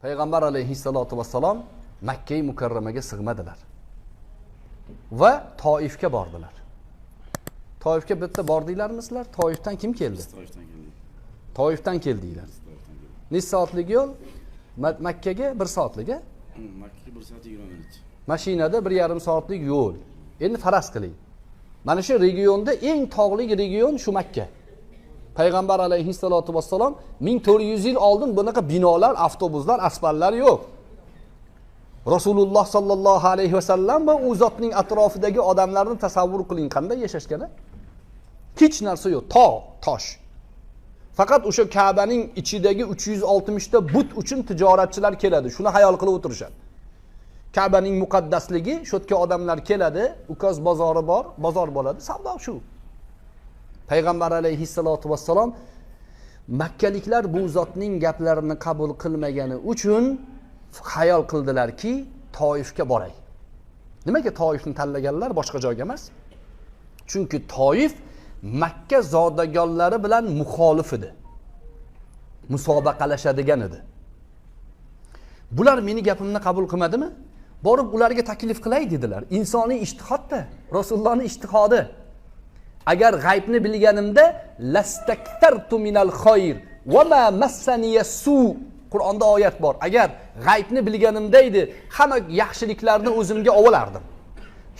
Payg'ambar alayhissalatu vassalom Makka-i Mukarramaga sig'madilar va Toifga bordilar. Toifga bitta bordinglarmi sizlar? Toifdan kim keldi? Toifdan keldinglar. Necha soatlik yo'l? Makkaga 1 soatlik, a? Makkaga 1 soat 20 minut. Mashinada 1,5 soatlik yo'l. Endi faraz qiling. Mana shu regionda eng tog'li region shu Makka. Payg'ambar alayhissalatu vassalom 1400 yil oldin bunaqa binolar, avtobuslar, asfaltlar yo'q. Rasululloh sallallohu alayhi vasallam va u zotning atrofidagi odamlarni tasavvur qiling, qanday yashashgani? Hech narsa yo'q, tog', tosh. Faqat o'sha Ka'baning ichidagi 360 ta but uchun tijoratchilar keladi. Shuni hayol qilib o'tirishadi. Ka'baning muqaddasligi, shu yerga odamlar keladi, ukaz bozori bor, bozor bo'ladi, savdo shu. Payg'ambar alayhissalatu vassalom makkaliklar bu zotning gaplarini qabul qilmagani uchun hayol qildilarki, Toifga boray. Nimaga Toifni tanlaganlar, boshqa joyga emas? Chunki Toif Makka zodagonlari bilan muxolif edi. Musobaqalashadigan edi. Bular meni gapimni qabul qilmadimi? Borib ularga taklif qilay dedilar. Insoniy ijtihodda, Rasulullohning ijtihodi. Agar g'aybni bilganimda lastaktartu minal khayr va ma massaniyasu. Qur'onda oyat bor. Agar g'aybni bilganimda edi, hamma yaxshiliklarni o'zimga olardim.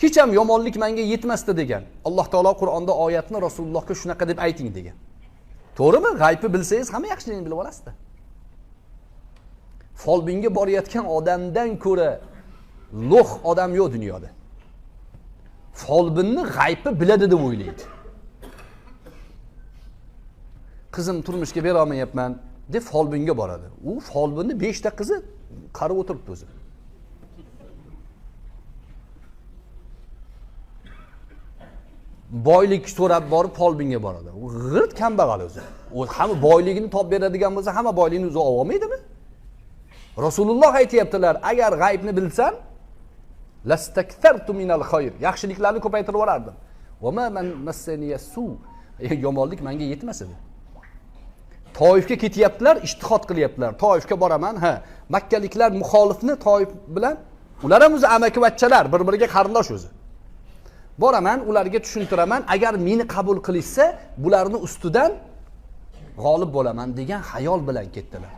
Hech ham yomonlik menga yetmasdi degan. Alloh taolo Qur'onda oyatni Rasulullohga shunaqa deb ayting degan. To'g'rimi? G'aybni bilsangiz hamma yaxshilikni bilib olasizda. Folbinga borayotgan odamdan ko'ra lo'x odam yo'q dunyoda. Folbinni g'aybni biladi deb o'ylaydi. Qizim turmushga bera olmayapman deb folbinga boradi. U folbinni 5 ta qizi qarib o'tiribdi o'zi. Boylik so'rab borib folbinga boradi. U g'irt kambag'al o'zi. U hamma boyligini topib beradigan bo'lsa, hamma boyligini o'zi olmaydimi? Rasululloh aytayaptilar, agar g'aybni bilsam, lastaktartu minal khayr. Yaxshiliklarni ko'paytirib yuborardim. Va ma man massaniyasu. Yomonlik menga yetmas edi. Toifga ketyaptilar, ijtihod qilyaptilar. Toifga boraman, ha. Makkaliklar muxolifni Toif bilan, ular ham o'zi amakivachchalar, bir-biriga qarindosh o'zi. Boraman, ularga tushuntiraman, agar meni qabul qilishsa, bularni ustidan g'olib bo'laman degan xayol bilan ketdilar.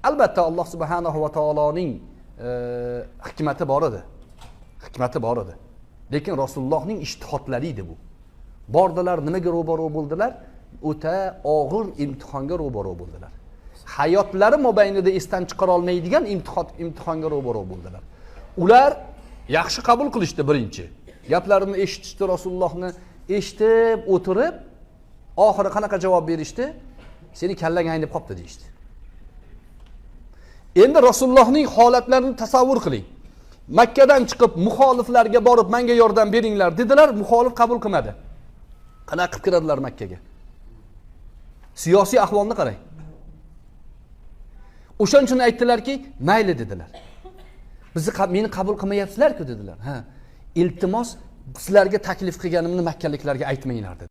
Albatta Alloh subhanahu va taoloning hikmati bor edi. Hikmati bor edi. Lekin Rasulullohning ijtihodlari edi bu. Bordilar, nimaga ro'baro bo'ldilar? O'ta og'ir imtihonga ro'baro bo'ldilar. Hayotlari mobaynida esdan chiqara olmaydigan imtihonga ro'baro bo'ldilar. Ular yaxshi qabul qilishdi birinchi. Gaplarini eshitishdi, Rasulullohni eshitib o'tirib, oxiri qanaqa javob berishdi? Seni kallang aynib qopti deydi. Endi Rasulullohning holatlarini tasavvur qiling. Makkadan chiqib muxoliflarga borib, menga yordam beringlar dedilar, muxolif qabul qilmadi. Qanaqa qilib kiradilar Makkaga? Siyosiy ahvolni qarang. O'shaning uchun aytdilarki, mayli dedilar. Meni qabul qilmayapsizlar-ku dedilar. Ha, iltimos sizlarga taklif qilganimni makkaliklarga aytmanglar dedi.